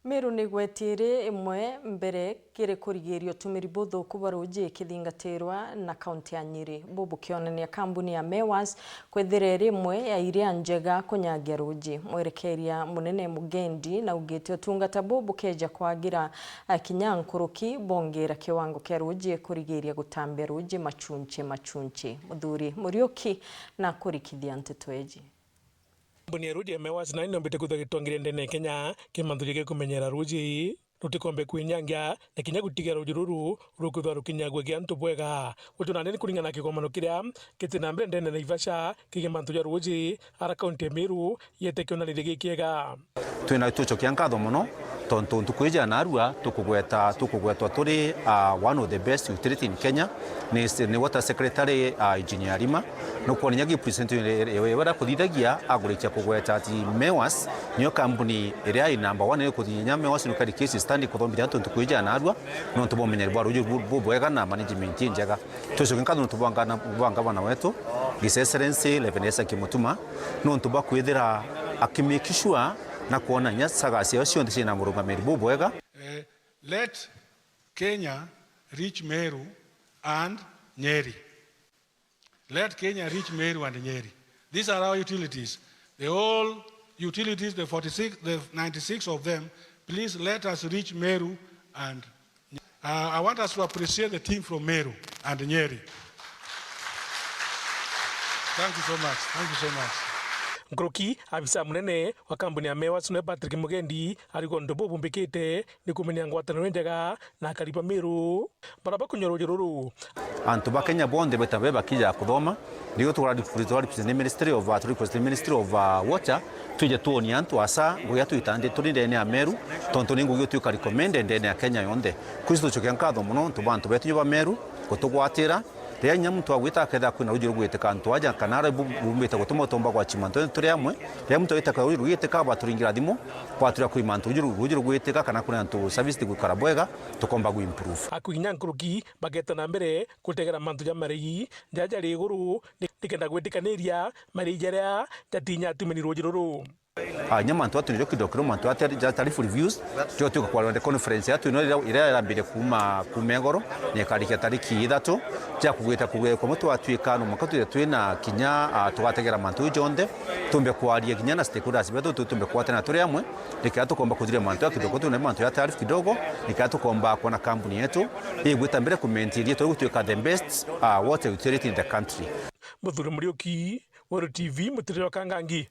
Meru ni gwetire imwe mbere kire kurigirio tumiri buthu kubaruji kithingatirwa na kaunti ya Nyeri. Bubu kionania kambuni ya Mewas kwethire rimwe ya iria njega kunyagia ruji. Mwerekeria munene Mugendi na ugite utungata bubu keja kwagira kinyankuruki bongira kiwango kia ruji kurigiria gutambia ruji machunche. Muthuri Muriuki na kurikithia ntetweji. Kambuni ya ruji ya Mewas na inombete kuthagitwangire ndene Kenya kimanthuria ge kumenyera ruji rutikombe kwinyangia na kinya gutiga ruji ruru rukuthwa rukinyagwe gia ntu bwega utunane ni kuringana kikomano kiria kitina mbere ndene na Ivasha kigimanthuria ruji ara kaunti ya Meru yetekio na rigi kiega twina tucokia nkatho muno tontu ntukwija narua tukugwetwa turi one of the best utility in Kenya ni water secretary engineer Rima no kuonia gi present wera kuthithagia agurikia kugweta ati Mewas niyo kambuni iria i number 1 kuthinya Mewas no kari case stand kuthomithia tontu kwija narua no ntubomenyera bwa ruju bwega na management njega tucokia nkatho ntubanga bana wetu His Excellency Levenesa Kimutuma no ntuba kwithira akimikishwa na kuona nyasaga cio cionthe cina murugamiri bubwega. Let Kenya reach Meru and Nyeri. Let Kenya reach Meru and Nyeri. These are our utilities. The all utilities, the 96 of them, please let us reach Meru and Nyeri. I want us to appreciate the team from Meru and Nyeri. Thank you so much. Thank you so much. Nkroki abisa munene wa kambuni ya Mewas no Patrick Mugendi ariko ndobo bumbikite ni kumenya ngwataniro njega na kariba Meru baraba kunyoro ruru antu ba Kenya bonde betabe bakija kuthoma niyo twari Ministry of Water tuje tuoni antu asa nguya tuitande turi ndene ya Meru tonto ningu yo tuka recommend ndene ya Kenya yonde kuisto chokia nkatho muno tubantu betu ba Meru kutugwatira ria nyamuntu agwita aketha kwina ruji rugwite kantu aja kanara bumbita gutuma tomba kwa chimanto turi amwe ria muntu agita kwa rugwite ka baturingira thimo kwatira kwimantu ruji rugwite ka kana kuna ntu service gukara bwega tukomba gu improve akuinya nkuruki bageta na mbere kutegera mantu ya marigi njaja ri iguru nikenda gwitikaniria marigi jaria jatinya tumeni ruji ruru nyamantu atu njo kidokiro mantu atu tarifu reviews jo tuko kwa the conference atu ino ira yarambire kuma kumegoro ne karikia tariki 3 ja kugweta kwa mutu atuika no makatu twina kinya tugategera mantu jonde tumbe kwaria kinya na stakeholders betu tumbe kwatana turi amwe nikatu komba kudire mantu ya kidogo tu na mantu ya tarifu kidogo nikatu komba kwa kampuni yetu igwita mbere kumentiria tugutuika the best water utility in the country. Muthuri Muriuki, Woro TV, Mutiriro Kangangi.